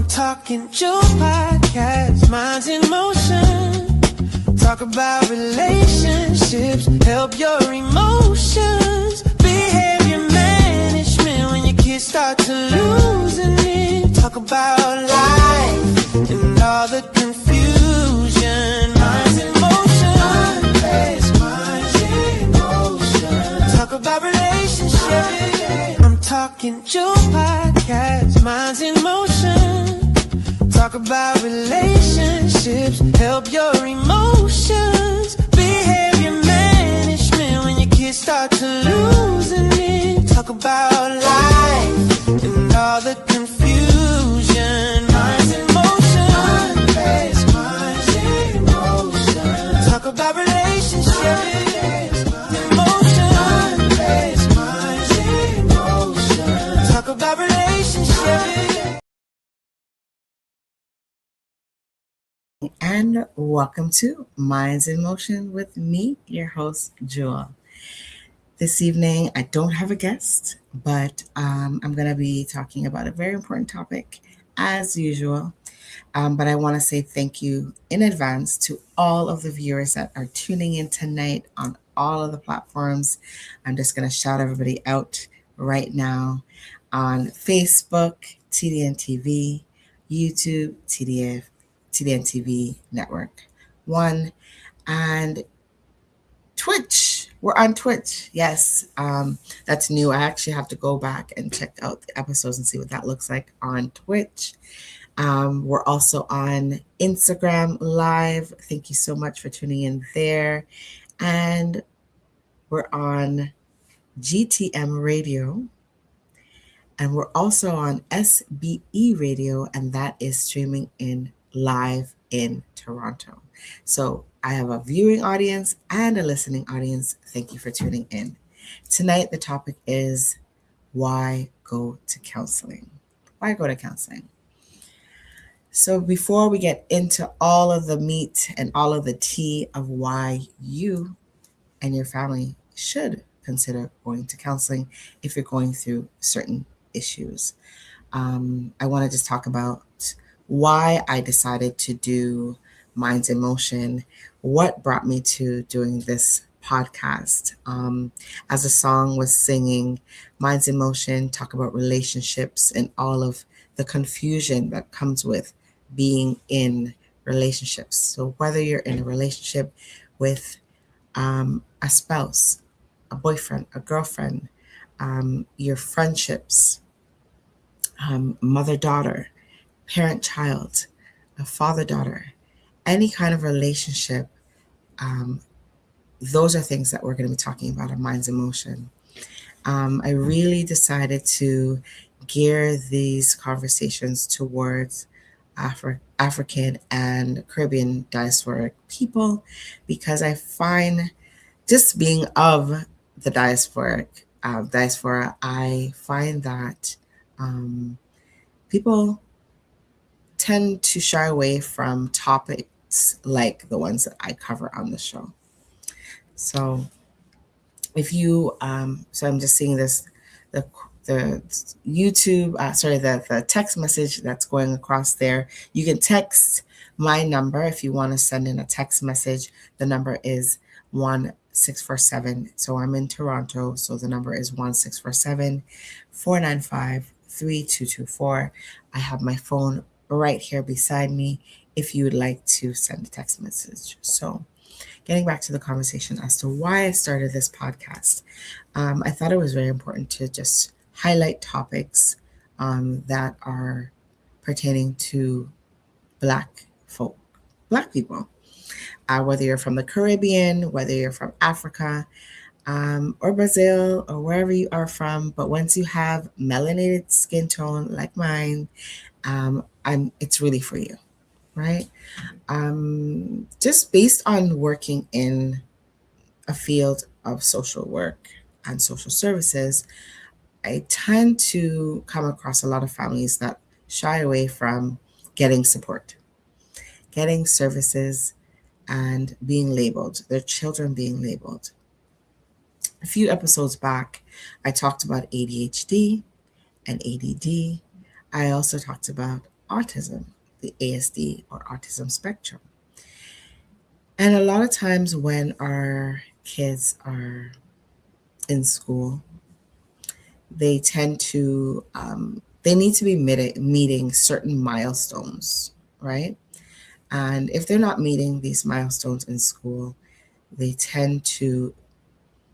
Talking Joe podcast, minds in motion. Talk about relationships, help your emotions. Behavior management when your kids start to losing it. Talk about life and all the confusion. Minds in motion. Minds in motion. Talk about relationships. I'm talking Joe podcast, minds in motion. Talk about relationships, help your emotions. Behavior management when your kids start to losing it. Talk about life and all the confusion. Minds in motion. Minds in motion. Talk about relationships. Emotion. Minds in motion. Talk about relationships. And welcome to Minds in Motion with me, your host, Jewel. This evening, I don't have a guest, but I'm going to be talking about a very important topic, as usual. But I want to say thank you in advance to all of the viewers that are tuning in tonight on all of the platforms. I'm just going to shout everybody out right now on Facebook, TDN TV, YouTube, TDN TV Network 1, and Twitch. We're on Twitch. Yes, that's new. I actually have to go back and check out the episodes and see what that looks like on Twitch. We're also on Instagram Live. Thank you so much for tuning in there. And we're on GTM Radio. And we're also on SBE Radio, and that is streaming in live in Toronto. So I have a viewing audience and a listening audience. Thank you for tuning in. Tonight, the topic is why go to counseling? Why go to counseling? So before we get into all of the meat and all of the tea of why you and your family should consider going to counseling if you're going through certain issues, I want to just talk about why I decided to do Minds in Motion, what brought me to doing this podcast. As the song was singing, Minds in Motion, talk about relationships and all of the confusion that comes with being in relationships. So whether you're in a relationship with a spouse, a boyfriend, a girlfriend, your friendships, mother-daughter, parent-child, a father-daughter, any kind of relationship, those are things that we're going to be talking about on Minds in Motion. I really decided to gear these conversations towards African and Caribbean diasporic people because I find, just being of the diaspora, I find that people tend to shy away from topics like the ones that I cover on the show. So if you, so I'm just seeing this, the YouTube, the text message that's going across there. You can text my number if you want to send in a text message. The number is 1647. So I'm in Toronto. So the number is 1647-495-3224. I have my phone right here beside me if you would like to send a text message. So getting back to the conversation as to why I started this podcast, I thought it was very important to just highlight topics that are pertaining to Black folk, Black people. Whether you're from the Caribbean, whether you're from Africa, or Brazil, or wherever you are from, but once you have melanated skin tone like mine, it's really for you, right? Just based on working in a field of social work and social services, I tend to come across a lot of families that shy away from getting support, getting services, and being labeled, their children being labeled. A few episodes back, I talked about ADHD and ADD. I also talked about autism, the ASD or autism spectrum. And a lot of times when our kids are in school, they tend to, they need to be meeting certain milestones, right? And if they're not meeting these milestones in school, they tend to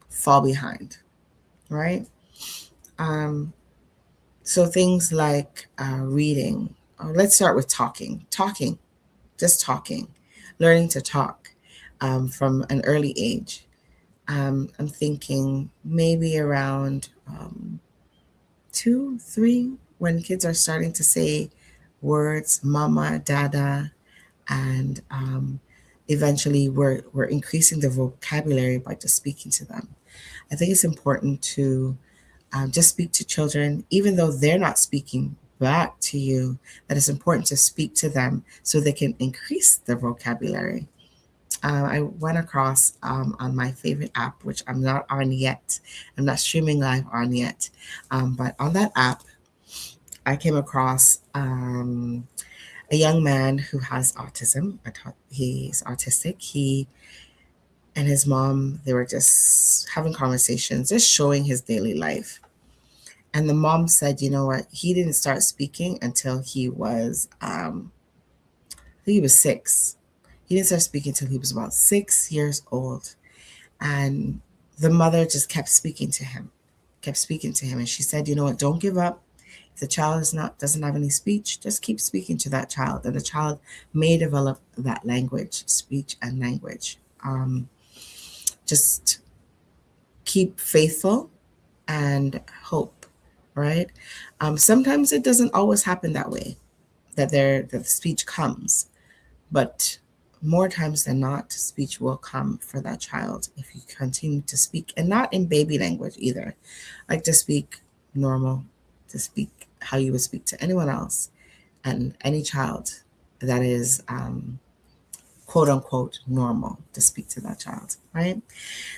fall behind, right? Um, so things like reading. Let's start with talking, just talking, learning to talk from an early age. I'm thinking maybe around 2, 3, when kids are starting to say words, mama, dada, and eventually we're increasing the vocabulary by just speaking to them. I think it's important to just speak to children, even though they're not speaking back to you, that it's important to speak to them so they can increase their vocabulary. I went across on my favorite app, which I'm not on yet. I'm not streaming live on yet. But on that app, I came across a young man who has autism. He's autistic. He and his mom, they were just having conversations, just showing his daily life. And the mom said, you know what? He didn't start speaking until I think he was 6. He didn't start speaking until he was about 6 years old. And the mother just kept speaking to him, kept speaking to him. And she said, you know what? Don't give up. If the child doesn't have any speech, just keep speaking to that child. And the child may develop that language, speech and language. Just keep faithful and hope, right? Sometimes it doesn't always happen that way, that the speech comes, but more times than not, speech will come for that child if you continue to speak, and not in baby language either, like to speak normal, to speak how you would speak to anyone else and any child that is quote unquote normal, to speak to that child, right?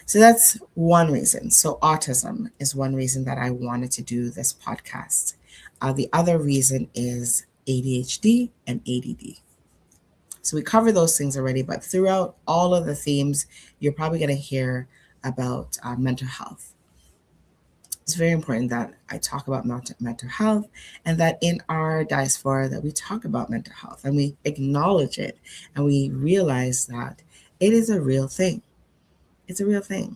So that's one reason. So autism is one reason that I wanted to do this podcast. The other reason is ADHD and ADD. So we covered those things already, but throughout all of the themes, you're probably going to hear about mental health. It's very important that I talk about mental health, and that in our diaspora that we talk about mental health and we acknowledge it, and we realize that it is a real thing. It's a real thing.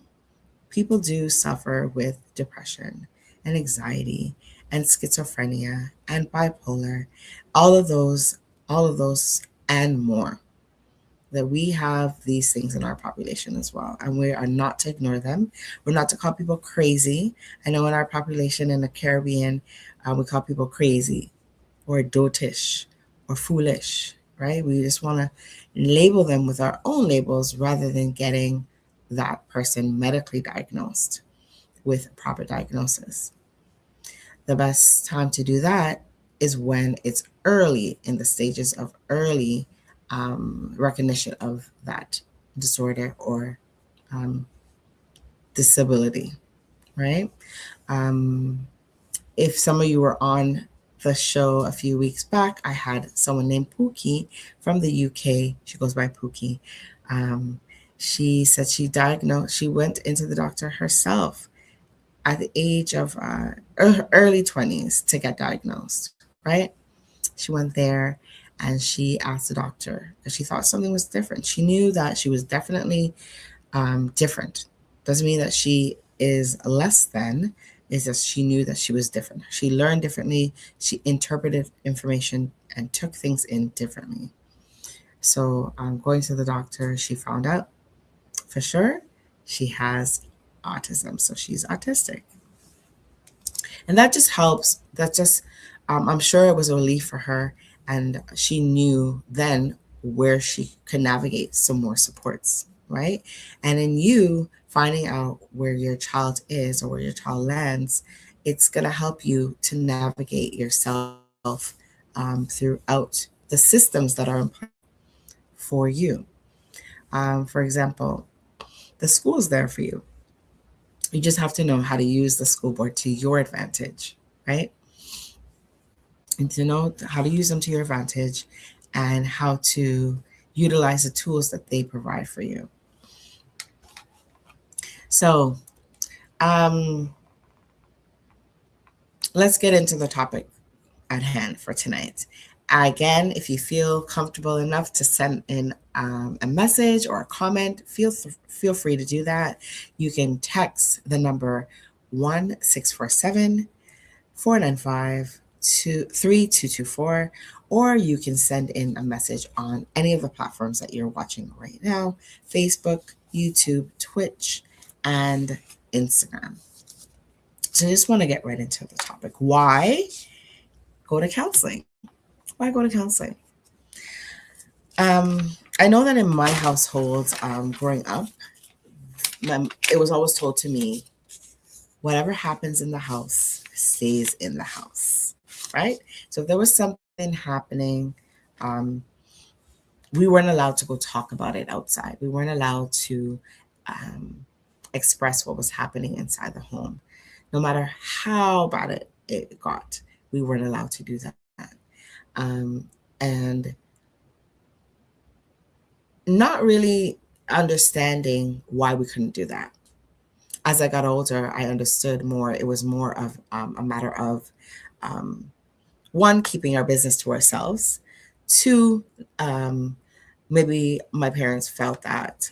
People do suffer with depression and anxiety and schizophrenia and bipolar, all of those, and more. That we have these things in our population as well, and we are not to ignore them. We're not to call people crazy. I know in our population in the Caribbean, we call people crazy or dotish or foolish, right? We just want to label them with our own labels rather than getting that person medically diagnosed with proper diagnosis. The best time to do that is when it's early, in the stages of early recognition of that disorder or disability, right? If some of you were on the show a few weeks back, I had someone named Pookie from the UK. She goes by Pookie. She said she went into the doctor herself at the age of early 20s to get diagnosed, right? She went there and she asked the doctor because she thought something was different. She knew that she was definitely different. Doesn't mean that she is less than, it's just she knew that she was different. She learned differently. She interpreted information and took things in differently. So going to the doctor, she found out for sure she has autism. So she's autistic. And that just helps. I'm sure it was a relief for her. And she knew then where she could navigate some more supports, right? And in you finding out where your child is or where your child lands, it's going to help you to navigate yourself throughout the systems that are in place for you. For example, the school is there for you. You just have to know how to use the school board to your advantage, right? and to know how to use them to your advantage and how to utilize the tools that they provide for you. So, um, let's get into the topic at hand for tonight. Again, if you feel comfortable enough to send in a message or a comment, feel free to do that. You can text the number 1-647-495-3224, or you can send in a message on any of the platforms that you're watching right now: Facebook, YouTube, Twitch, and Instagram. So I just want to get right into the topic. Why go to counseling? Why go to counseling? Um, I know that in my household, growing up, it was always told to me, whatever happens in the house stays in the house, right? So if there was something happening, um, we weren't allowed to go talk about it outside. We weren't allowed to um, express what was happening inside the home. No matter how bad it got, we weren't allowed to do that. And not really understanding why we couldn't do that. As I got older, I understood more. It was more of a matter of um, one, keeping our business to ourselves. Two, maybe my parents felt that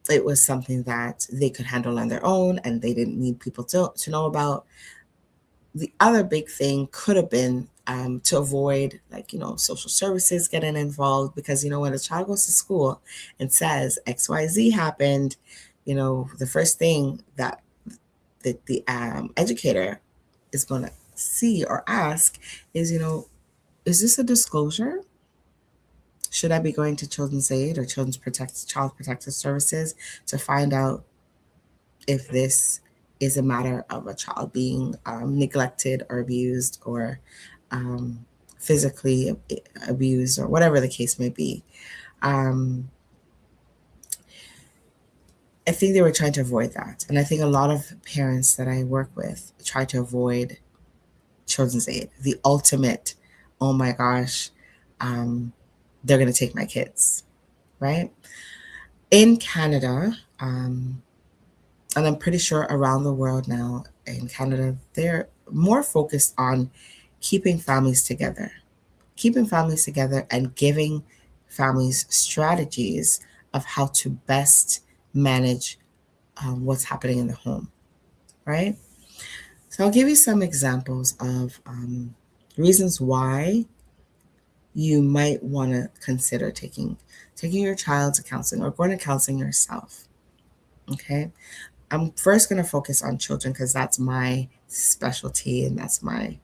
it was something that they could handle on their own and they didn't need people to know about. The other big thing could have been to avoid, like, social services getting involved, because, when a child goes to school and says XYZ happened, the first thing that the educator is going to see or ask is, is this a disclosure? Should I be going to Children's Aid or Child Protective Services to find out if this is a matter of a child being neglected or abused, or physically abused, or whatever the case may be? I think they were trying to avoid that. And I think a lot of parents that I work with try to avoid Children's Aid, the ultimate, oh my gosh, they're going to take my kids, right? In Canada, and I'm pretty sure around the world now, in Canada, they're more focused on keeping families together and giving families strategies of how to best manage what's happening in the home, right? So I'll give you some examples of reasons why you might want to consider taking your child to counseling or going to counseling yourself. Okay, I'm first going to focus on children because that's my specialty and that's my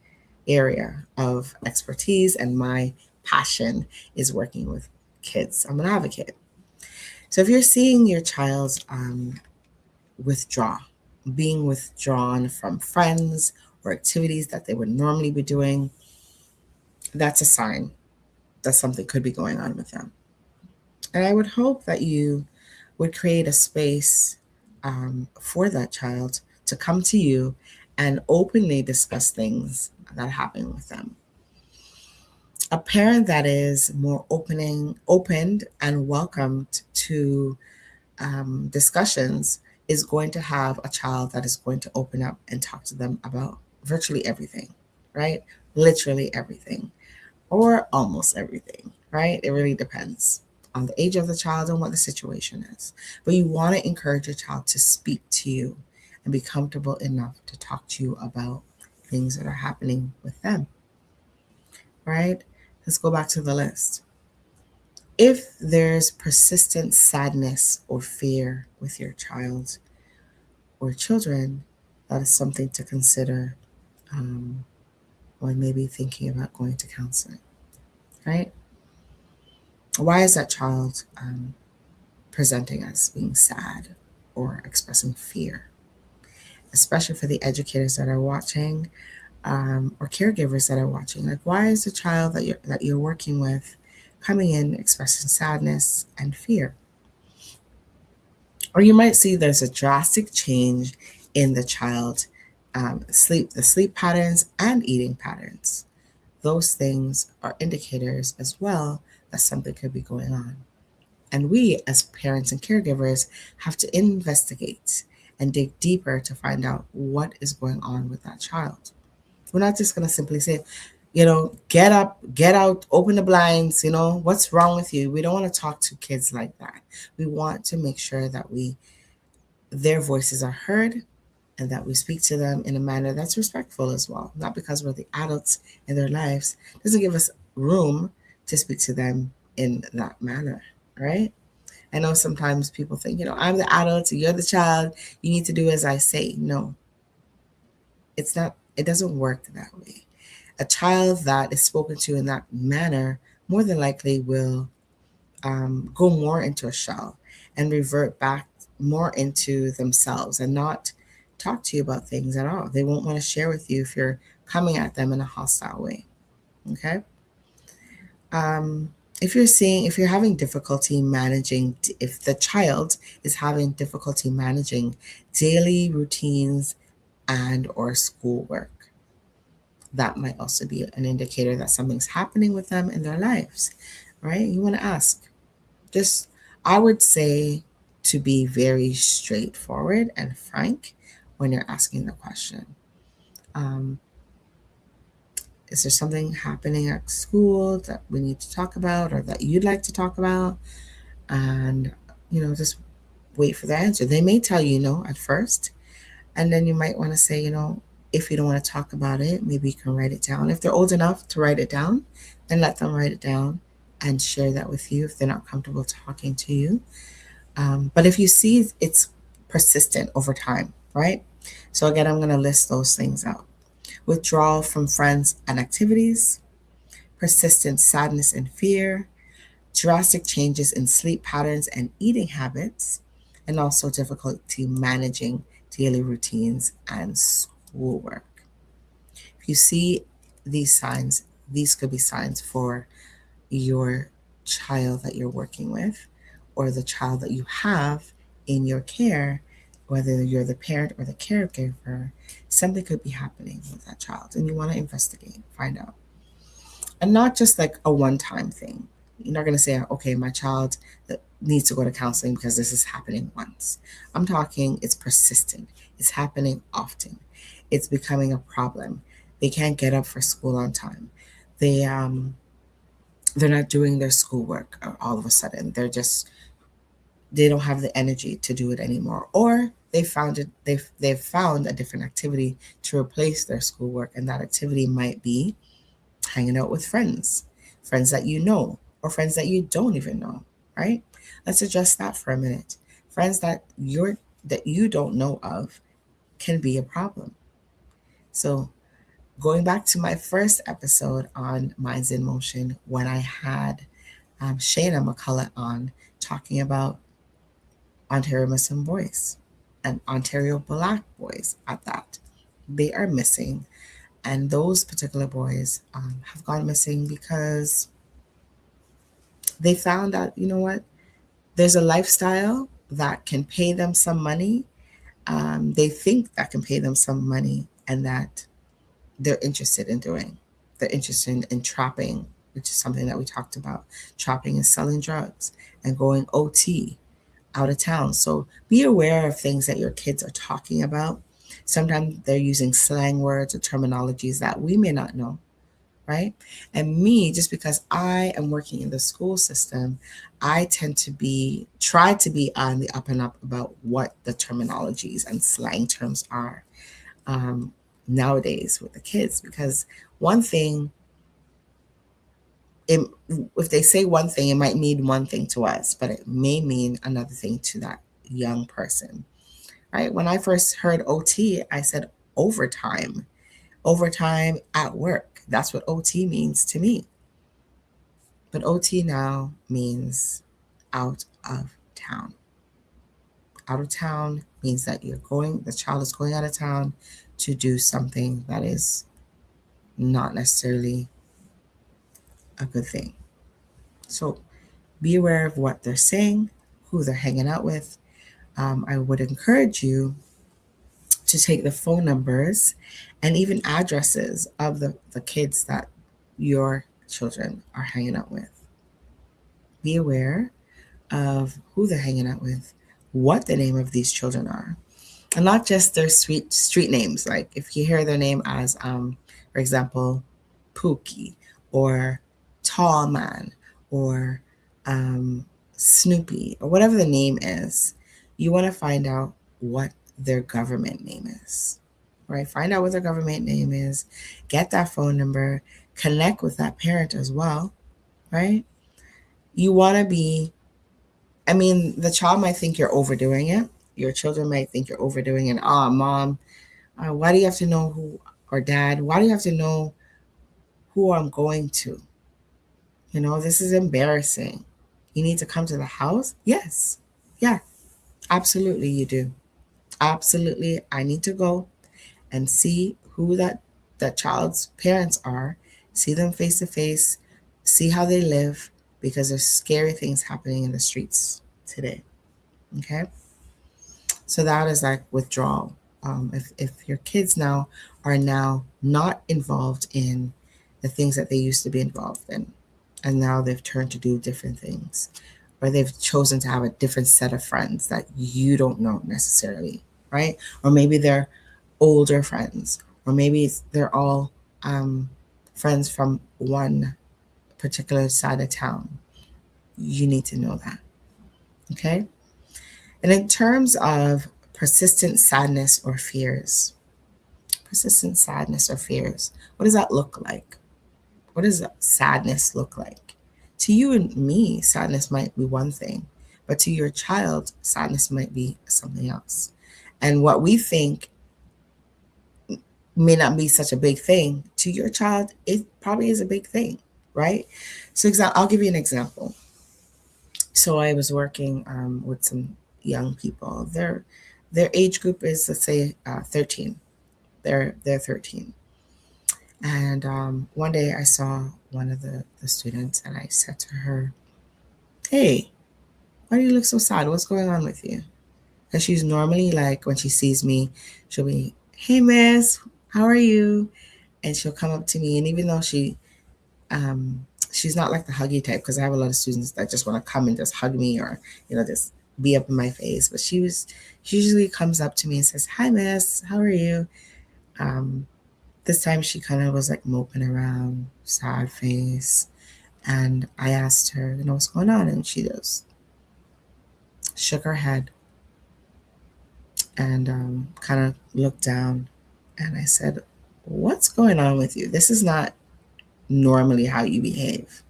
area of expertise, and my passion is working with kids. I'm an advocate. So if you're seeing your child being withdrawn from friends or activities that they would normally be doing, that's a sign that something could be going on with them. And I would hope that you would create a space for that child to come to you and openly discuss things that happen with them. A parent that is more opened and welcomed to discussions is going to have a child that is going to open up and talk to them about virtually everything, right? Literally everything, or almost everything, right? It really depends on the age of the child and what the situation is. But you want to encourage your child to speak to you and be comfortable enough to talk to you about things that are happening with them, right? Let's go back to the list. If there's persistent sadness or fear with your child or children, that is something to consider when maybe thinking about going to counseling, right? Why is that child presenting as being sad or expressing fear? Especially for the educators that are watching, or caregivers that are watching. Like, why is the child that you're working with coming in expressing sadness and fear? Or you might see there's a drastic change in the child the sleep patterns and eating patterns. Those things are indicators as well that something could be going on. And we, as parents and caregivers, have to investigate and dig deeper to find out what is going on with that child. We're not just going to simply say, get up, get out, open the blinds, what's wrong with you? We don't want to talk to kids like that. We want to make sure that their voices are heard and that we speak to them in a manner that's respectful as well. Not because we're the adults in their lives doesn't give us room to speak to them in that manner, right? I know sometimes people think, I'm the adult, you're the child, you need to do as I say. No, it's not, it doesn't work that way. A child that is spoken to in that manner more than likely will go more into a shell and revert back more into themselves and not talk to you about things at all. They won't want to share with you if you're coming at them in a hostile way. Okay. Um, if you're having difficulty managing, if the child is having difficulty managing daily routines and or schoolwork, that might also be an indicator that something's happening with them in their lives, right? You want to ask. Just, I would say to be very straightforward and frank when you're asking the question. Um, is there something happening at school that we need to talk about or that you'd like to talk about? And, just wait for the answer. They may tell you no at first, and then you might want to say, if you don't want to talk about it, maybe you can write it down. If they're old enough to write it down, then let them write it down and share that with you if they're not comfortable talking to you. But if you see it's persistent over time, right? So again, I'm going to list those things out. Withdrawal from friends and activities, persistent sadness and fear, drastic changes in sleep patterns and eating habits, and also difficulty managing daily routines and schoolwork. If you see these signs, these could be signs for your child that you're working with or the child that you have in your care, whether you're the parent or the caregiver. Something could be happening with that child and you want to investigate, find out. And not just like a one-time thing. You're not going to say, okay, my child needs to go to counseling because this is happening once. I'm talking it's persistent. It's happening often. It's becoming a problem. They can't get up for school on time. They're not doing their schoolwork all of a sudden. They don't have the energy to do it anymore. Or they've found a different activity to replace their schoolwork, and that activity might be hanging out with friends that you know, or friends that you don't even know, right? Let's address that for a minute. Friends that you don't know of can be a problem. So going back to my first episode on Minds in Motion, when I had Shayna McCullough on talking about Ontario Muslim boys and Ontario Black boys at that, they are missing. And those particular boys have gone missing because they found out, there's a lifestyle that can pay them some money. They think that can pay them some money and that they're interested in doing. They're interested in trapping, which is something that we talked about. Trapping and selling drugs and going OT out of town. So be aware of things that your kids are talking about. Sometimes they're using slang words or terminologies that we may not know, right? And me, just because I am working in the school system, I tend to try to be on the up and up about what the terminologies and slang terms are nowadays with the kids. Because one thing, if they say one thing, it might mean one thing to us, but it may mean another thing to that young person, right? When I first heard OT, I said overtime at work. That's what OT means to me. But OT now means out of town. Out of town means that the child is going out of town to do something that is not necessarily a good thing. So be aware of what they're saying, who they're hanging out with. I would encourage you to take the phone numbers and even addresses of the kids that your children are hanging out with. Be aware of who they're hanging out with, what the name of these children are, and not just their street names. Like if you hear their name as, for example, Pookie or Tall Man or Snoopy or whatever the name is, you want to find out what their government name is, right? Find out what their government name is, get that phone number, connect with that parent as well, right? You want to be, I mean, the child might think you're overdoing it. Your children might think you're overdoing it. Oh, mom, why do you have to know who, or dad, why do you have to know who I'm going to? You know, this is embarrassing. You need to come to the house? Yes. Yeah, absolutely, you do. Absolutely. I need to go and see who that child's parents are, see them face to face, see how they live, because there's scary things happening in the streets today. Okay? So that is like withdrawal. If your kids now are now not involved in the things that they used to be involved in, and now they've turned to do different things, or they've chosen to have a different set of friends that you don't know necessarily, right? Or maybe they're older friends, or maybe they're all friends from one particular side of town. You need to know that, okay? And in terms of persistent sadness or fears, what does that look like? What does sadness look like? To you and me, sadness might be one thing, but to your child, sadness might be something else. And what we think may not be such a big thing, to your child, it probably is a big thing, right? So I'll give you an example. So I was working with some young people. Their age group is, let's say, 13. They're 13. And one day I saw one of the students and I said to her, "Hey, why do you look so sad? What's going on with you?" Because she's normally like, when she sees me, she'll be, "Hey, miss, how are you?" And she'll come up to me. And even though she's not like the huggy type, because I have a lot of students that just want to come and just hug me or, just be up in my face. But she usually comes up to me and says, "Hi, miss, how are you?" This time she kind of was like moping around, sad face. And I asked her, what's going on? And she just shook her head and kind of looked down. And I said, "What's going on with you? This is not normally how you behave."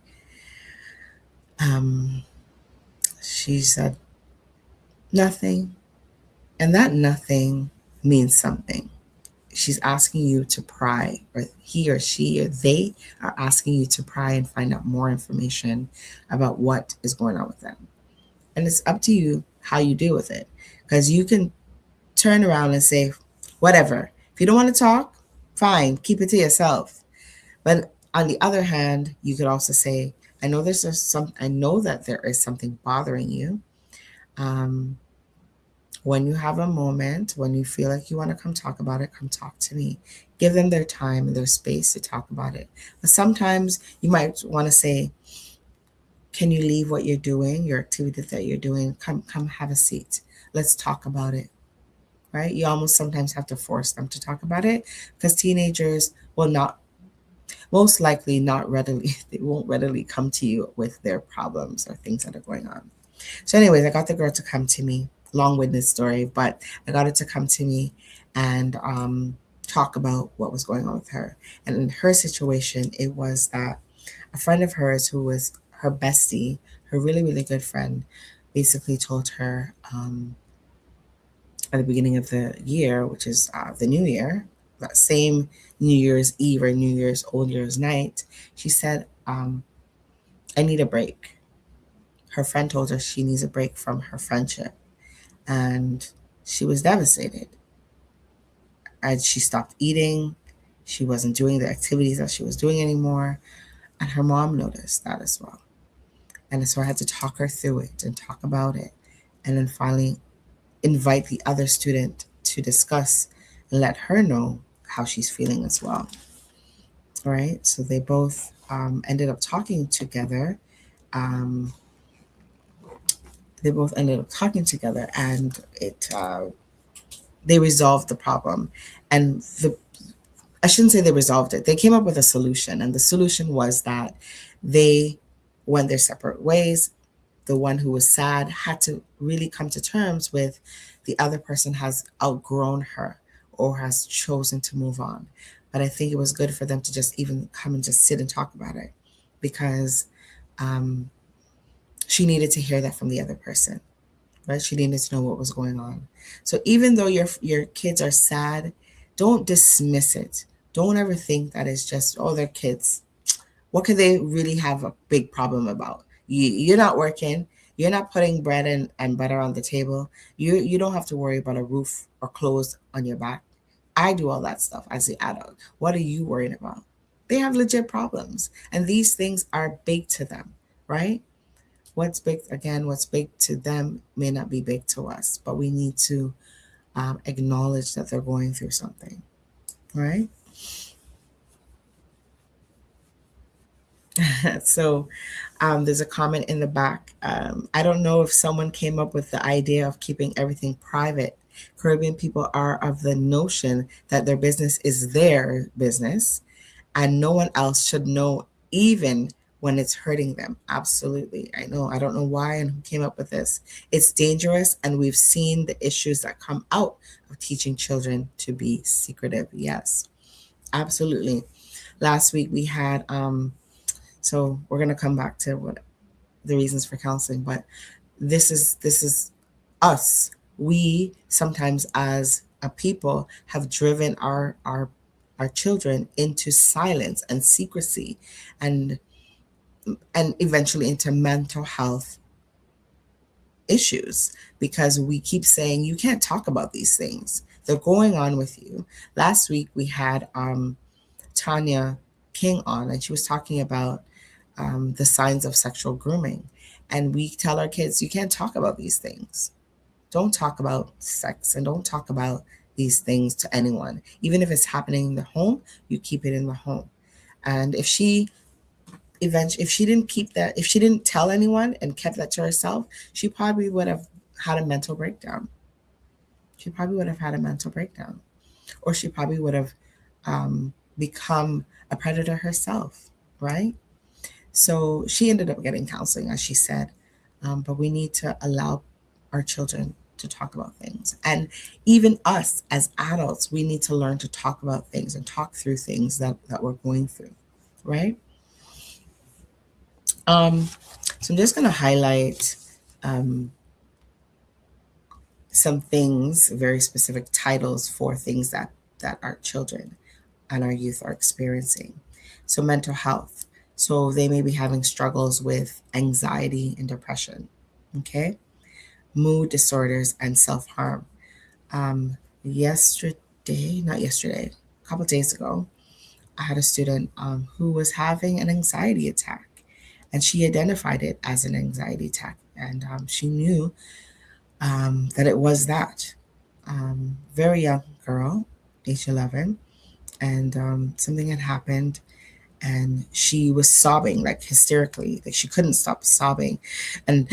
She said, "Nothing." And that nothing means something. She's asking you to pry, or he or she or they are asking you to pry and find out more information about what is going on with them. And it's up to you how you deal with it. Because you can turn around and say, whatever. If you don't want to talk, fine, keep it to yourself. But on the other hand, you could also say, I know that there is something bothering you. When you have a moment, when you feel like you want to come talk about it, come talk to me. Give them their time and their space to talk about it. But sometimes you might want to say, "Can you leave what you're doing, your activity that you're doing? Come have a seat. Let's talk about it." Right? You almost sometimes have to force them to talk about it, because teenagers will not, most likely not readily, they won't readily come to you with their problems or things that are going on. So anyways, I got the girl to come to me. Long-winded story, but I got her to come to me and talk about what was going on with her. And in her situation, it was that a friend of hers, who was her bestie, her really, really good friend, basically told her at the beginning of the year, which is the new year, that same New Year's Eve or New Year's Old Year's night, she said, "I need a break." Her friend told her she needs a break from her friendship. And she was devastated. And she stopped eating. She wasn't doing the activities that she was doing anymore. And her mom noticed that as well. And so I had to talk her through it and talk about it. And then finally invite the other student to discuss and let her know how she's feeling as well. Right? So they both ended up talking together. Um, they both ended up talking together, and they resolved the problem. And I shouldn't say they resolved it. They came up with a solution, and the solution was that they went their separate ways. The one who was sad had to really come to terms with the other person has outgrown her or has chosen to move on. But I think it was good for them to just even come and just sit and talk about it, because um, she needed to hear that from the other person, right? She needed to know what was going on. So even though your kids are sad, don't dismiss it. Don't ever think that it's just, oh, they're kids. What could they really have a big problem about? You're not working. You're not putting bread and butter on the table. You don't have to worry about a roof or clothes on your back. I do all that stuff as the adult. What are you worried about? They have legit problems, and these things are big to them, right? What's big to them may not be big to us, but we need to acknowledge that they're going through something, right? So there's a comment in the back. I don't know if someone came up with the idea of keeping everything private. Caribbean people are of the notion that their business is their business and no one else should know, even when it's hurting them. Absolutely. I know. I don't know why and who came up with this. It's dangerous, and we've seen the issues that come out of teaching children to be secretive. Yes, absolutely. Last week we had so we're going to come back to what the reasons for counseling, but this is us. We sometimes as a people have driven our children into silence and secrecy, and eventually into mental health issues, because we keep saying you can't talk about these things, they're going on with you. Last week we had Tanya King on, and she was talking about the signs of sexual grooming. And we tell our kids, you can't talk about these things. Don't talk about sex and don't talk about these things to anyone. Even if it's happening in the home, you keep it in the home. And if she didn't keep that, if she didn't tell anyone and kept that to herself, she probably would have had a mental breakdown. She probably would have had a mental breakdown, or she probably would have become a predator herself, right? So she ended up getting counseling, as she said. But we need to allow our children to talk about things. And even us as adults, we need to learn to talk about things and talk through things that we're going through, right? So I'm just going to highlight some things, very specific titles for things that our children and our youth are experiencing. So mental health. So they may be having struggles with anxiety and depression. Okay. Mood disorders and self-harm. Not yesterday, a couple of days ago, I had a student who was having an anxiety attack, and she identified it as an anxiety attack, and she knew that it was that. Very young girl, age 11, and something had happened, and she was sobbing like hysterically, like she couldn't stop sobbing and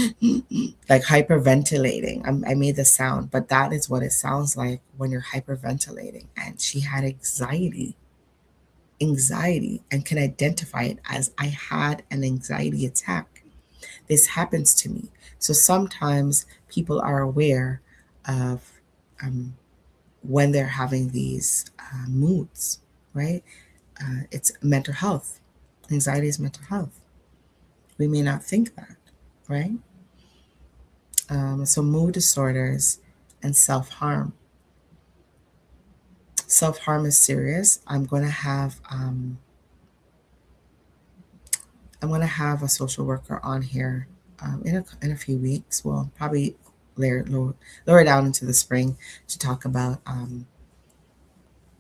like hyperventilating. I made the sound, but that is what it sounds like when you're hyperventilating. And she had anxiety, and can identify it as, I had an anxiety attack. This happens to me. So sometimes people are aware of when they're having these moods, right? It's mental health. Anxiety is mental health. We may not think that, right? So mood disorders and self-harm. Self-harm is serious. I'm gonna have a social worker on here in a few weeks. Well, probably lower down into the spring to talk about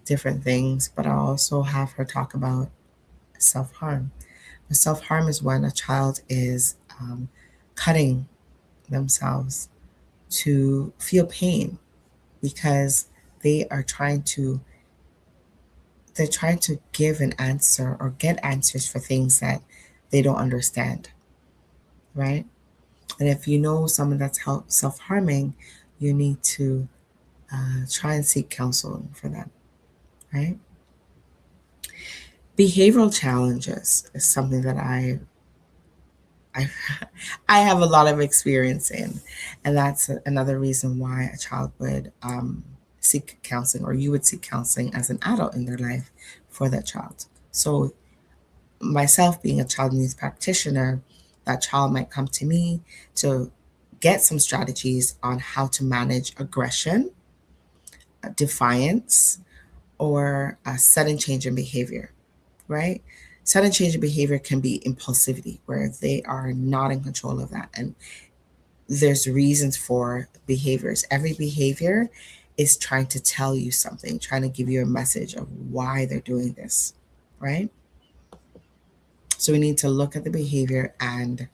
different things. But I'll also have her talk about self-harm. Self-harm is when a child is cutting themselves to feel pain because they are trying to they're trying to give an answer or get answers for things that they don't understand, right? And if you know someone that's self-harming, you need to try and seek counseling for them, right? Behavioral challenges is something that I I have a lot of experience in, and that's another reason why a child would seek counseling, or you would seek counseling as an adult in their life for that child. So myself being a child and youth practitioner, that child might come to me to get some strategies on how to manage aggression, defiance, or a sudden change in behavior, right? Sudden change in behavior can be impulsivity, where they are not in control of that. And there's reasons for behaviors. Every behavior is trying to tell you something, trying to give you a message of why they're doing this, right? So we need to look at the behavior and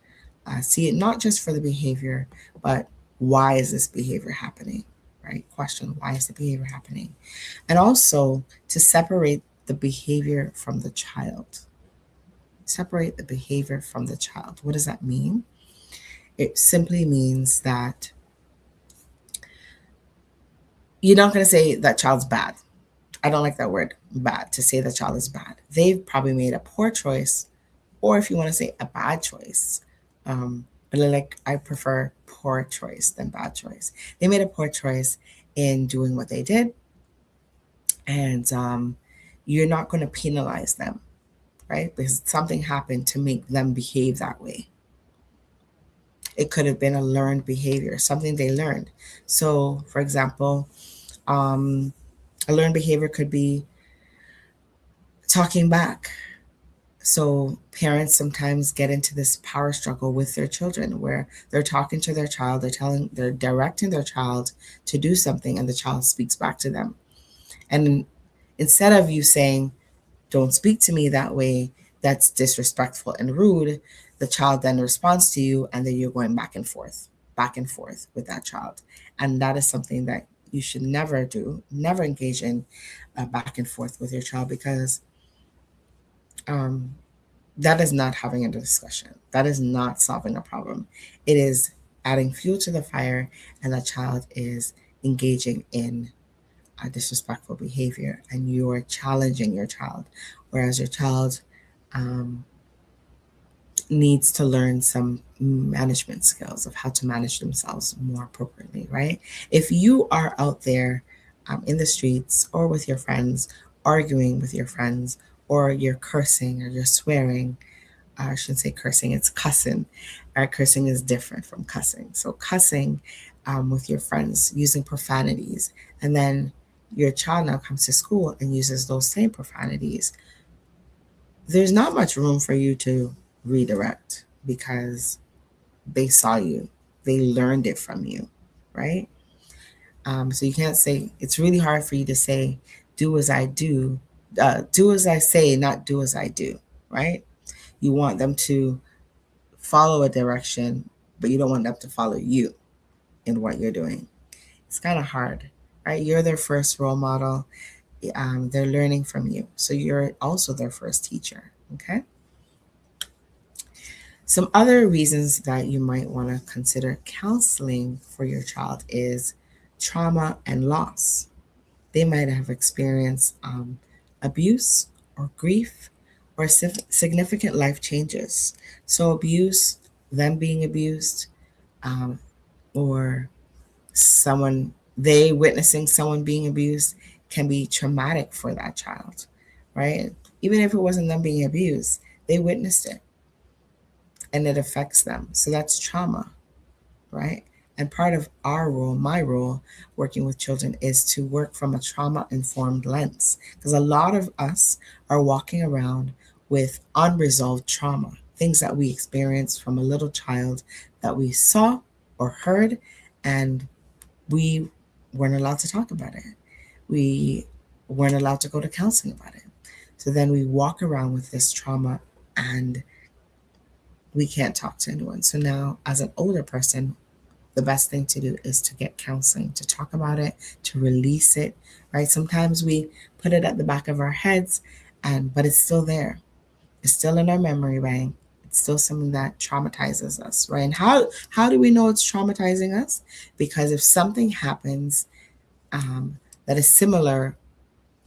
see it not just for the behavior, but why is this behavior happening, right? Question, why is the behavior happening? And also to separate the behavior from the child. Separate the behavior from the child. What does that mean? It simply means that you're not going to say that child's bad. I don't like that word, bad, to say the child is bad. They've probably made a poor choice, or if you want to say a bad choice, but like I prefer poor choice than bad choice. They made a poor choice in doing what they did, and you're not going to penalize them, right? Because something happened to make them behave that way. It could have been a learned behavior, something they learned. So, for example, a learned behavior could be talking back. So parents sometimes get into this power struggle with their children where they're talking to their child, they're directing their child to do something, and the child speaks back to them. And instead of you saying, don't speak to me that way, that's disrespectful and rude, the child then responds to you, and then you're going back and forth with that child. And that is something that you should never do, never engage in back and forth with your child, because um, that is not having a discussion. That is not solving a problem. It is adding fuel to the fire, and the child is engaging in a disrespectful behavior, and you're challenging your child. Whereas your child um, needs to learn some management skills of how to manage themselves more appropriately, right? If you are out there in the streets or with your friends, arguing with your friends, or you're cursing or you're swearing, I shouldn't say cursing, it's cussing. Cursing is different from cussing. So cussing with your friends, using profanities, and then your child now comes to school and uses those same profanities. There's not much room for you to redirect because they saw you, they learned it from you, right? So you can't say, it's really hard for you to say, do as I do, do as I say, not do as I do, right? You want them to follow a direction, but you don't want them to follow you in what you're doing. It's kind of hard, right? You're their first role model. They're learning from you. So you're also their first teacher, okay? Some other reasons that you might want to consider counseling for your child is trauma and loss. They might have experienced abuse or grief or significant life changes. So, abuse, them being abused, or they witnessing someone being abused can be traumatic for that child, right? Even if it wasn't them being abused, they witnessed it and it affects them. So that's trauma, right? And part of our role, my role, working with children is to work from a trauma informed lens. Because a lot of us are walking around with unresolved trauma, things that we experienced from a little child that we saw or heard, and we weren't allowed to talk about it. We weren't allowed to go to counseling about it. So then we walk around with this trauma and we can't talk to anyone. So now, as an older person, the best thing to do is to get counseling, to talk about it, to release it, right? Sometimes we put it at the back of our heads, but it's still there. It's still in our memory bank. It's still something that traumatizes us, right? And how do we know it's traumatizing us? Because if something happens um, that is similar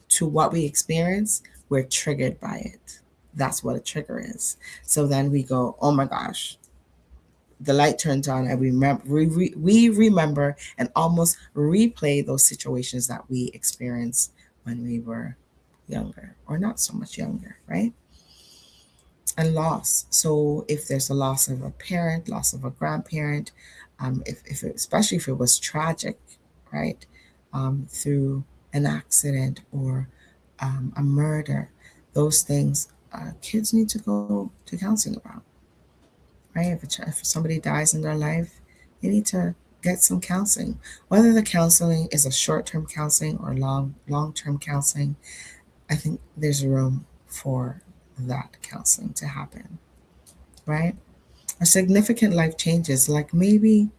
to what we experience, we're triggered by it. That's what a trigger is. So then we go, oh my gosh, the light turns on, and we remember and almost replay those situations that we experienced when we were younger or not so much younger, right? And loss. So if there's a loss of a parent, loss of a grandparent, if it, especially if it was tragic, right, through an accident or a murder, those things kids need to go to counseling about, right? If somebody dies in their life, they need to get some counseling. Whether the counseling is a short-term counseling or long-term counseling, I think there's room for that counseling to happen, right? Or significant life changes, like maybe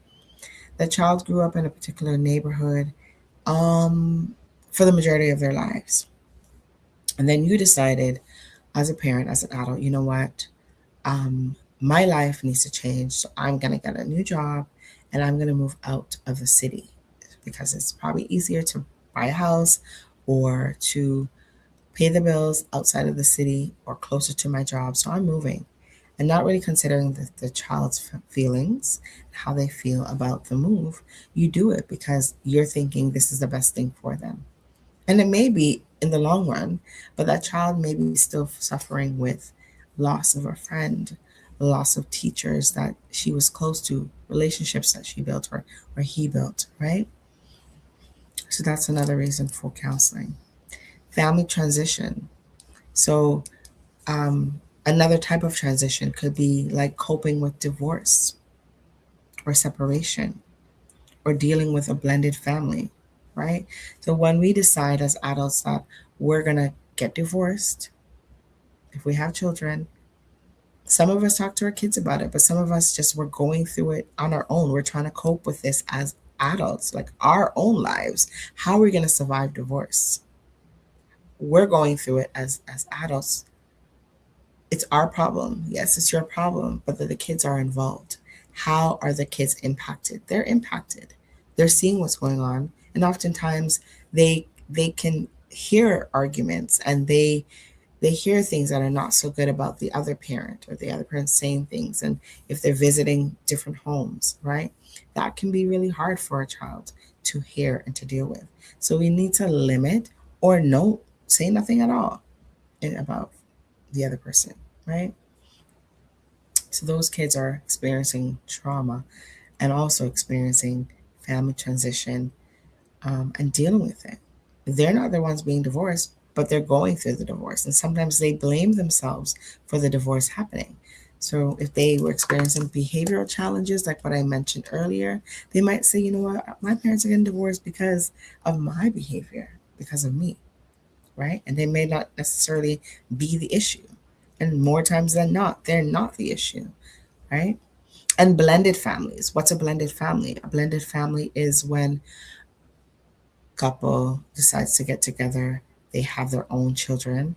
the child grew up in a particular neighborhood um, for the majority of their lives. And then you decided as a parent, as an adult, you know what? Um, my life needs to change. So I'm going to get a new job and I'm going to move out of the city because it's probably easier to buy a house or to pay the bills outside of the city or closer to my job. So I'm moving and not really considering the child's feelings, how they feel about the move. You do it because you're thinking this is the best thing for them. And it may be in the long run, but that child may be still suffering with loss of a friend, loss of teachers that she was close to, relationships that she built or he built, right? So that's another reason for counseling. Family transition. So um, another type of transition could be like coping with divorce or separation or dealing with a blended family, right? So when we decide as adults that we're going to get divorced, if we have children, some of us talk to our kids about it, but some of us just we're going through it on our own. We're trying to cope with this as adults, like our own lives. How are we going to survive divorce? We're going through it as adults. It's our problem. Yes, it's your problem, but the kids are involved. How are the kids impacted? They're impacted. They're seeing what's going on, and oftentimes they can hear arguments and they hear things that are not so good about the other parent or the other parent saying things. And if they're visiting different homes, right, that can be really hard for a child to hear and to deal with. So we need to limit or no, say nothing at all about the other person, right? So those kids are experiencing trauma and also experiencing family transition and dealing with it. They're not the ones being divorced, but they're going through the divorce. And sometimes they blame themselves for the divorce happening. So if they were experiencing behavioral challenges, like what I mentioned earlier, they might say, you know what, my parents are getting divorced because of my behavior, because of me, right? And they may not necessarily be the issue. And more times than not, they're not the issue, right? And blended families. What's a blended family? A blended family is when couple decides to get together, they have their own children,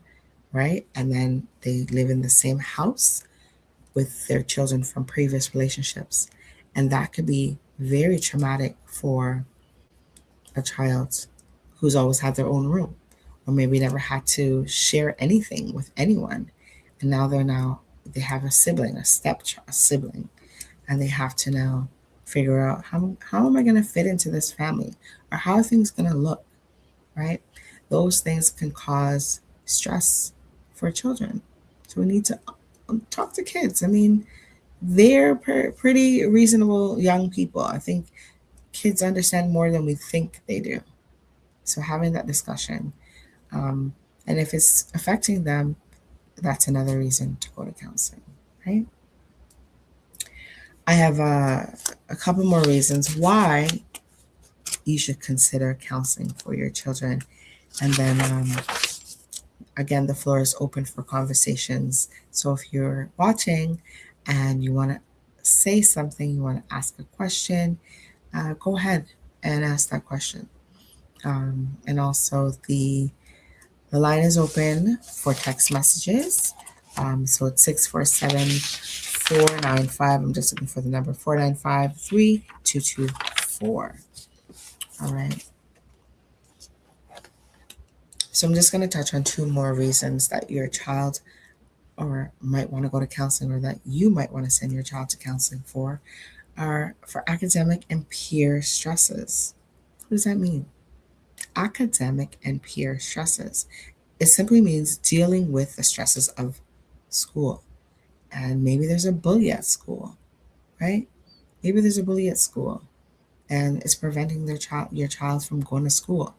right? And then they live in the same house with their children from previous relationships. And that could be very traumatic for a child who's always had their own room or maybe never had to share anything with anyone. And now they have a sibling, a sibling, and they have to now figure out how am I going to fit into this family or how are things going to look, right? Those things can cause stress for children. So we need to talk to kids. I mean, they're pretty reasonable young people. I think kids understand more than we think they do. So having that discussion, um, and if it's affecting them, that's another reason to go to counseling, right? I have a couple more reasons why you should consider counseling for your children. And then again, the floor is open for conversations. So if you're watching and you want to say something, you want to ask a question, go ahead and ask that question. And also the line is open for text messages. So it's 647-495. I'm just looking for the number 495-3224. All right. So I'm just going to touch on two more reasons that your child or might want to go to counseling, or that you might want to send your child to counseling for, are for academic and peer stresses. What does that mean? Academic and peer stresses. It simply means dealing with the stresses of school. And maybe there's a bully at school, right? Maybe there's a bully at school and it's preventing your child from going to school.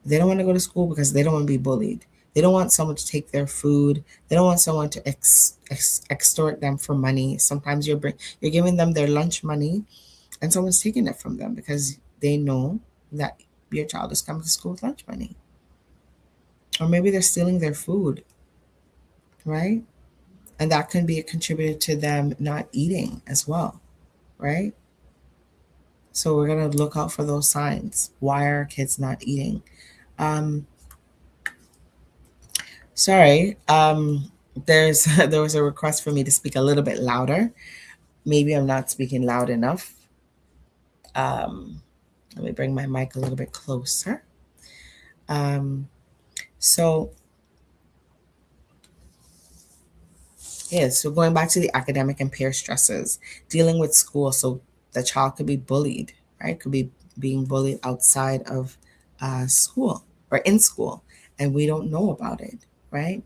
They don't want to go to school because they don't want to be bullied. They don't want someone to take their food. They don't want someone to extort them for money. Sometimes you're giving them their lunch money and someone's taking it from them because they know that your child is coming to school with lunch money. Or maybe they're stealing their food, right? And that can be a contributor to them not eating as well, right? So we're going to look out for those signs. Why are kids not eating? Um, sorry, there was a request for me to speak a little bit louder. Maybe I'm not speaking loud enough. Let me bring my mic a little bit closer. Um, so yeah, so going back to the academic and peer stresses, dealing with school. So the child could be bullied, right? Could be being bullied outside of school or in school, and we don't know about it, right?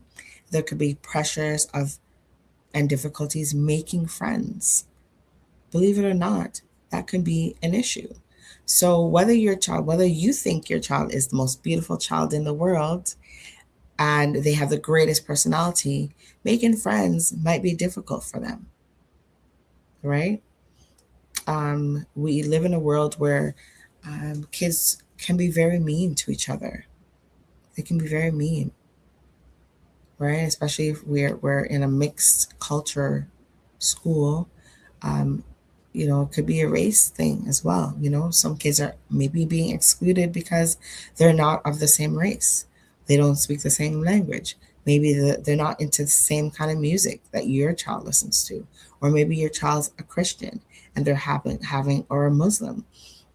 There could be pressures of and difficulties making friends. Believe it or not, that can be an issue. So whether you think your child is the most beautiful child in the world and they have the greatest personality, making friends might be difficult for them, right? We live in a world where kids can be very mean to each other. They can be very mean, right? Especially if we're in a mixed culture school. Um, it could be a race thing as well. Some kids are maybe being excluded because they're not of the same race. They don't speak the same language. Maybe they're not into the same kind of music that your child listens to. Or maybe your child's a Christian and they're having or a Muslim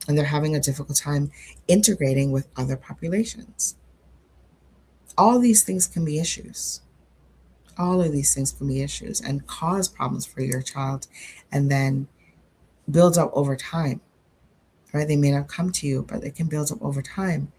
and they're having a difficult time integrating with other populations. All these things can be issues. All of these things can be issues and cause problems for your child and then build up over time, right? They may not come to you, but they can build up over time.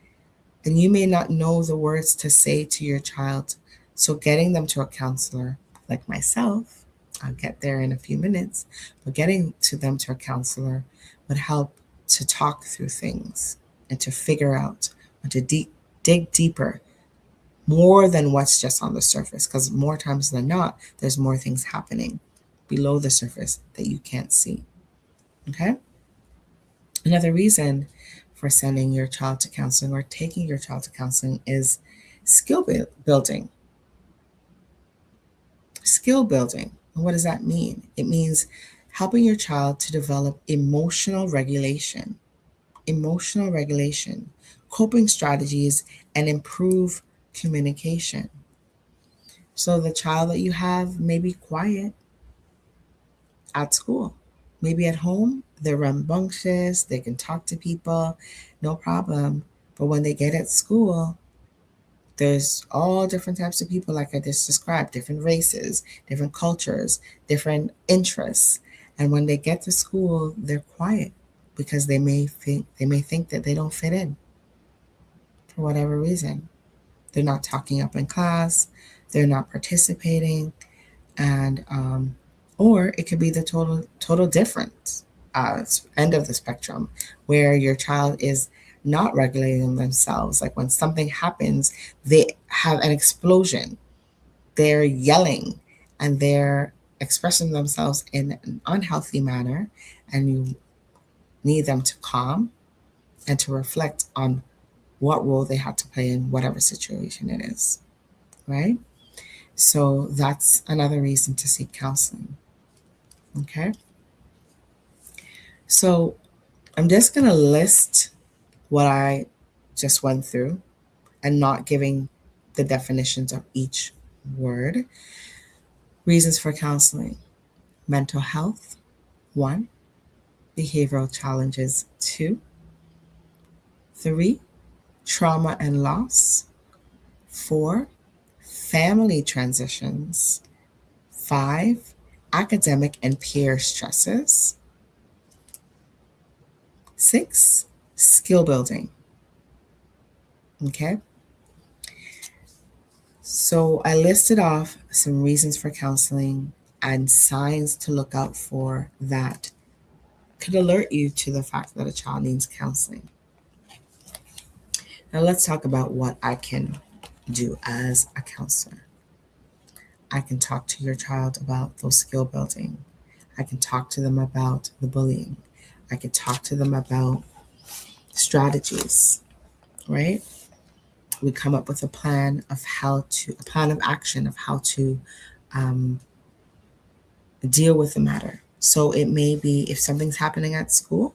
And you may not know the words to say to your child. So getting them to a counselor like myself, I'll get there in a few minutes, but getting to them to a counselor would help to talk through things and to figure out and to dig deeper more than what's just on the surface. Because more times than not, there's more things happening below the surface that you can't see. Okay? Another reason for sending your child to counseling or taking your child to counseling is skill building. Skill building. And what does that mean? It means helping your child to develop emotional regulation, coping strategies, and improve communication. So the child that you have may be quiet at school. Maybe at home, they're rambunctious, they can talk to people, no problem. But when they get at school, there's all different types of people, like I just described, different races, different cultures, different interests. And when they get to school, they're quiet because they may think that they don't fit in for whatever reason. They're not talking up in class, they're not participating, and or it could be the total different end of the spectrum, where your child is not regulating themselves. Like when something happens, they have an explosion, they're yelling, and they're expressing themselves in an unhealthy manner, and you need them to calm and to reflect on what role they have to play in whatever situation it is, right? So that's another reason to seek counseling. Okay. So I'm just going to list what I just went through and not giving the definitions of each word. Reasons for counseling: mental health, 1; behavioral challenges, 2; 3; trauma and loss, 4; family transitions, 5; academic and peer stresses, 6; skill building. Okay, so I listed off some reasons for counseling and signs to look out for that could alert you to the fact that a child needs counseling. Now let's talk about what I can do as a counselor. I can talk to your child about those skill building. I can talk to them about the bullying. I can talk to them about strategies, right? We come up with a plan of a plan of action of how to um, deal with the matter. So it may be if something's happening at school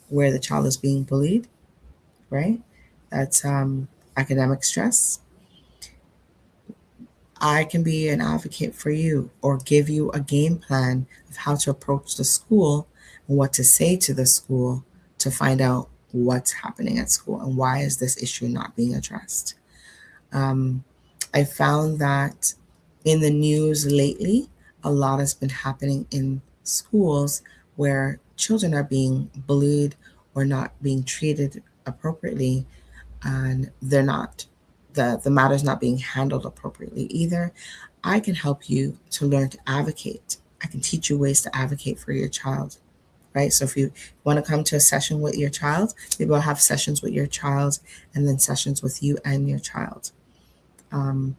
where the child is being bullied, right? That's academic stress. I can be an advocate for you or give you a game plan of how to approach the school and what to say to the school to find out what's happening at school and why is this issue not being addressed. Um, I found that in the news lately, a lot has been happening in schools where children are being bullied or not being treated appropriately, and the matter's not being handled appropriately either. I can help you to learn to advocate. I can teach you ways to advocate for your child, right? So if you want to come to a session with your child, maybe I'll have sessions with your child and then sessions with you and your child. Um,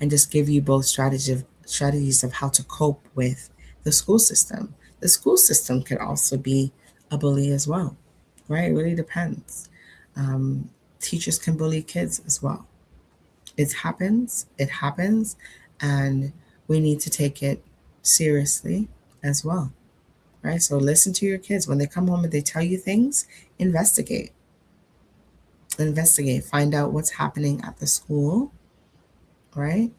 and just give you both strategies of how to cope with the school system. The school system could also be a bully as well, right? It really depends. Um, Teachers can bully kids as well. It happens, and we need to take it seriously as well, right? So listen to your kids. When they come home and they tell you things, investigate. Investigate. Find out what's happening at the school, right?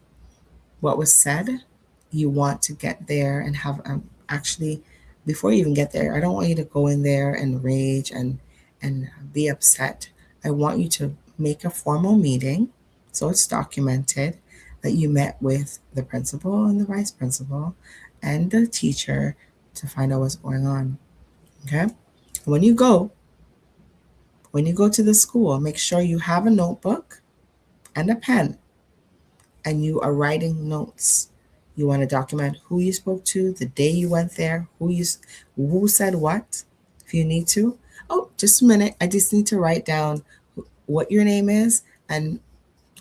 What was said. You want to get there and have actually, before you even get there, I don't want you to go in there and rage and be upset. I want you to make a formal meeting so it's documented that you met with the principal and the vice principal and the teacher to find out what's going on. Okay? When you go, when you go to the school, make sure you have a notebook and a pen and you are writing notes. You want to document who you spoke to, the day you went there, who said what, if you need to. Oh, just a minute. I just need to write down what your name is, and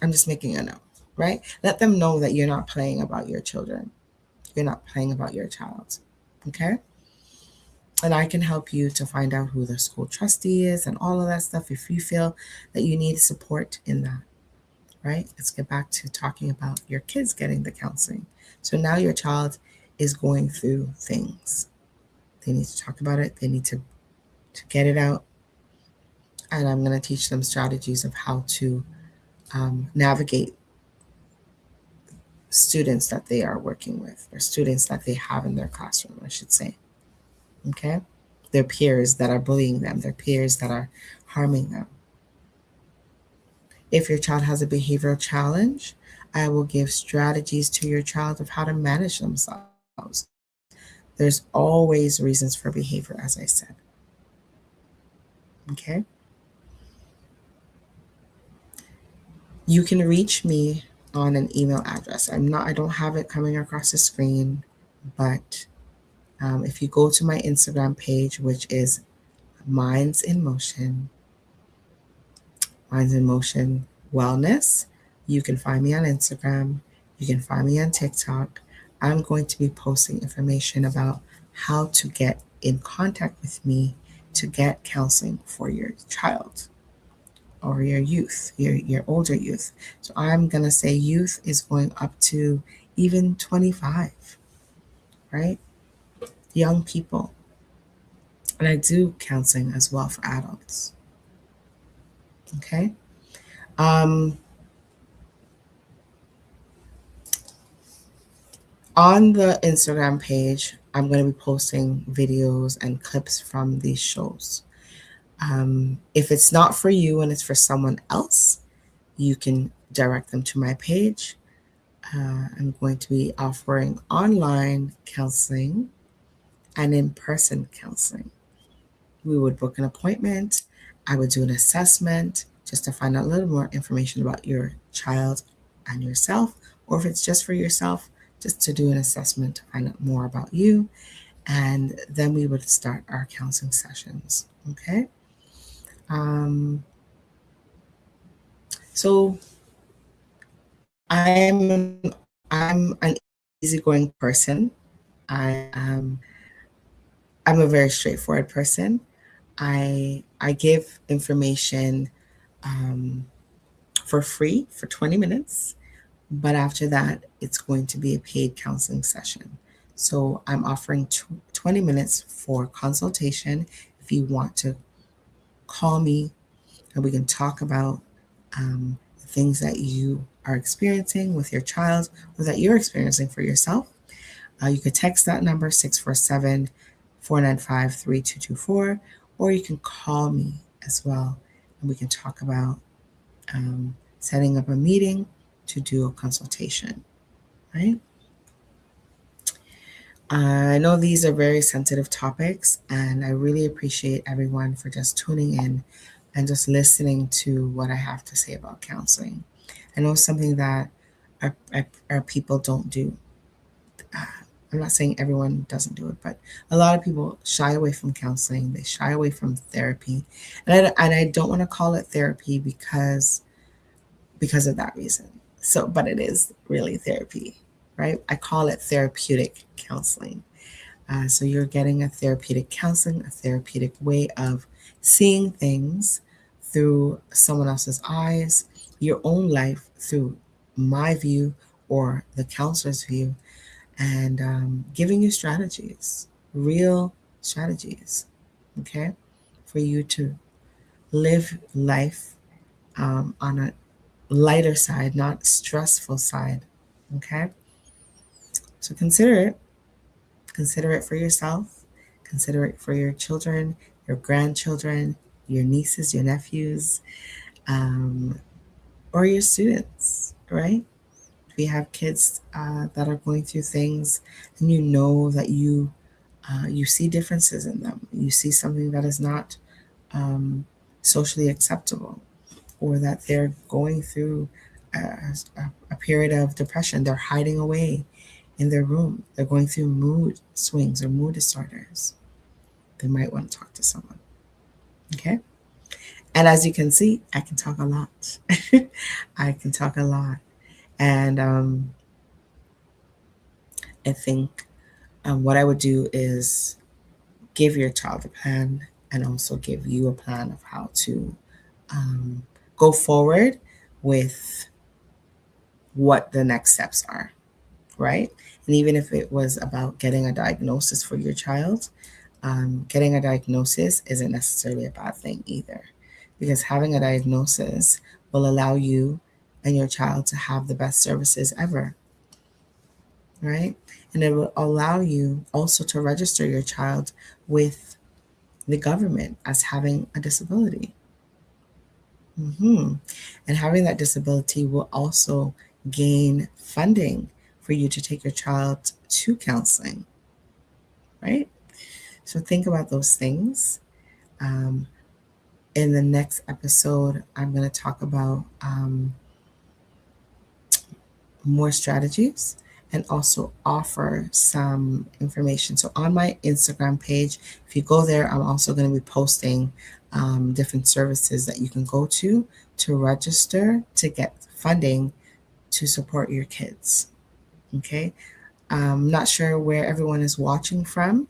I'm just making a note, right? Let them know that you're not playing about your children. You're not playing about your child, okay? And I can help you to find out who the school trustee is and all of that stuff if you feel that you need support in that, right? Let's get back to talking about your kids getting the counseling. So now your child is going through things. They need to talk about it. They need to get it out. And I'm going to teach them strategies of how to navigate students that they are working with, or students that they have in their classroom, I should say. Okay? Their peers that are bullying them, their peers that are harming them. If your child has a behavioral challenge, I will give strategies to your child of how to manage themselves. There's always reasons for behavior, as I said. Okay? You can reach me on an email address. I don't have it coming across the screen, but if you go to my Instagram page, which is Minds in Motion, Minds in Motion Wellness, you can find me on Instagram. You can find me on TikTok. I'm going to be posting information about how to get in contact with me to get counseling for your child or your youth, your older youth. So I'm going to say youth is going up to even 25, right? Young people. And I do counseling as well for adults. Okay. Um, on the Instagram page, I'm going to be posting videos and clips from these shows. If it's not for you and it's for someone else, you can direct them to my page. I'm going to be offering online counseling and in person counseling. We would book an appointment. I would do an assessment just to find out a little more information about your child and yourself, or if it's just for yourself, just to do an assessment to find out more about you. And then we would start our counseling sessions. Okay. So I'm an easygoing person. I'm a very straightforward person. I give information um, for free for 20 minutes, but after that, it's going to be a paid counseling session. So I'm offering 20 minutes for consultation if you want to call me and we can talk about things that you are experiencing with your child or that you're experiencing for yourself. You could text that number 647-495-3224, or you can call me as well and we can talk about um, setting up a meeting to do a consultation, right? I know these are very sensitive topics, and I really appreciate everyone for just tuning in and just listening to what I have to say about counseling. I know it's something that our people don't do. I'm not saying everyone doesn't do it, but a lot of people shy away from counseling. They shy away from therapy, and I don't want to call it therapy because of that reason. So, but it is really therapy, right? I call it therapeutic counseling. So you're getting a therapeutic counseling, a therapeutic way of seeing things through someone else's eyes, your own life through my view or the counselor's view, and giving you strategies, real strategies, okay, for you to live life on a lighter side, not stressful side, okay? So consider it. Consider it for yourself. Consider it for your children, your grandchildren, your nieces, your nephews, um, or your students, right? If you have kids that are going through things and you know that you see differences in them, you see something that is not um, socially acceptable, or that they're going through a period of depression, they're hiding away in their room, they're going through mood swings or mood disorders, they might want to talk to someone. Okay. And as you can see, I can talk a lot. I can talk a lot. And I think what I would do is give your child a plan and also give you a plan of how to um, go forward with what the next steps are, right? And even if it was about getting a diagnosis for your child, getting a diagnosis isn't necessarily a bad thing either, because having a diagnosis will allow you and your child to have the best services ever, right? And it will allow you also to register your child with the government as having a disability. And having that disability will also gain funding for you to take your child to counseling, right? So think about those things. Um, in the next episode, I'm going to talk about more strategies and also offer some information. So on my Instagram page, if you go there, I'm also going to be posting different services that you can go to register to get funding to support your kids. Okay. I'm not sure where everyone is watching from,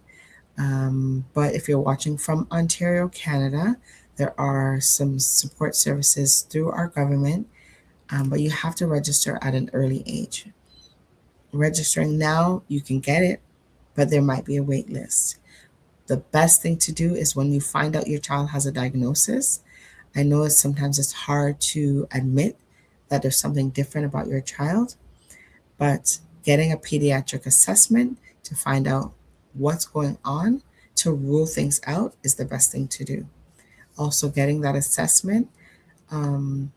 but if you're watching from Ontario, Canada, there are some support services through our government, but you have to register at an early age. Registering now, you can get it, but there might be a wait list. The best thing to do is when you find out your child has a diagnosis. I know sometimes it's hard to admit that there's something different about your child, but getting a pediatric assessment to find out what's going on, to rule things out, is the best thing to do. Also, getting that assessment um,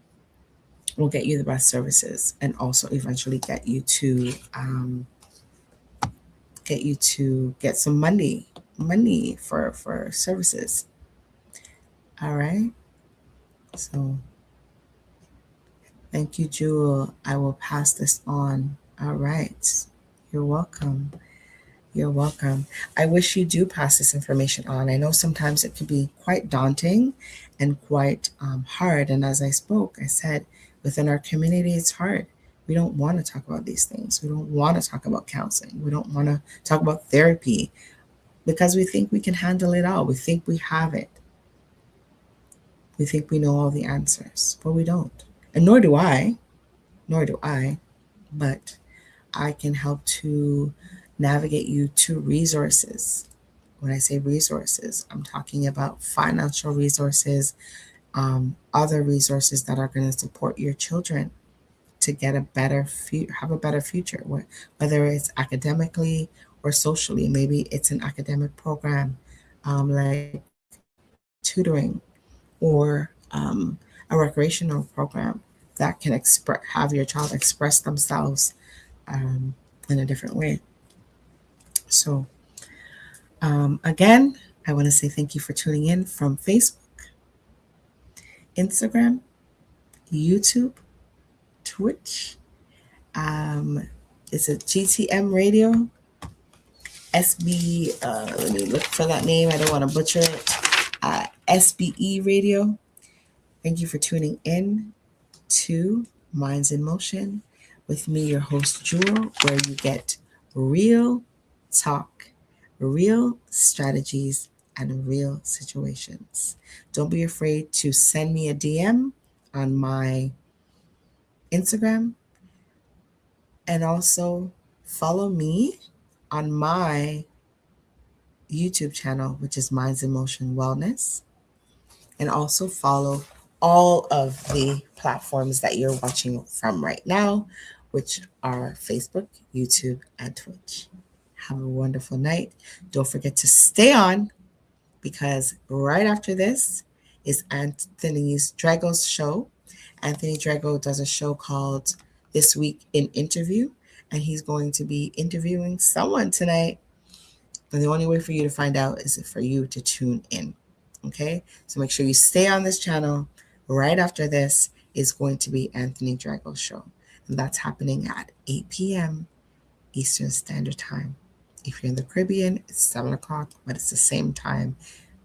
will get you the best services, and also eventually get you to get some money for services. All right. So thank you, Jewel. I will pass this on. All right. You're welcome. You're welcome. I wish you do pass this information on. I know sometimes it can be quite daunting and quite hard. And as I said, within our community, it's hard. We don't want to talk about these things. We don't want to talk about counseling. We don't want to talk about therapy because we think we can handle it all. We think we have it. We think we know all the answers, but we don't. And nor do I. Nor do I. But I can help to navigate you to resources. When I say resources, I'm talking about financial resources, other resources that are going to support your children to get have a better future, whether it's academically or socially. Maybe it's an academic program, like tutoring, or a recreational program that can have your child express themselves in a different way. So, again, I want to say thank you for tuning in from Facebook, Instagram, YouTube, Twitch. It's a GTM Radio, SB. Let me look for that name. I don't want to butcher it. SBE Radio. Thank you for tuning in to Minds in Motion with me, your host, Jewel, where you get real talk, real strategies, and real situations. Don't be afraid to send me a DM on my Instagram, and also follow me on my YouTube channel, which is Minds in Motion Wellness, and also follow all of the platforms that you're watching from right now, which are Facebook, YouTube, and Twitch. Have a wonderful night. Don't forget to stay on, because right after this is Anthony Drago's show. Anthony Drago does a show called This Week in Interview, and he's going to be interviewing someone tonight. And the only way for you to find out is for you to tune in. Okay? So make sure you stay on this channel. Right after this is going to be Anthony Drago's show. And that's happening at 8 p.m. Eastern Standard Time. If you're in the Caribbean, it's 7 o'clock, but it's the same time.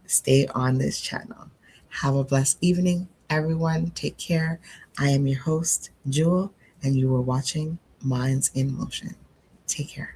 Stay on this channel. Have a blessed evening, everyone. Take care. I am your host, Jewel, and you were watching Minds in Motion. Take care.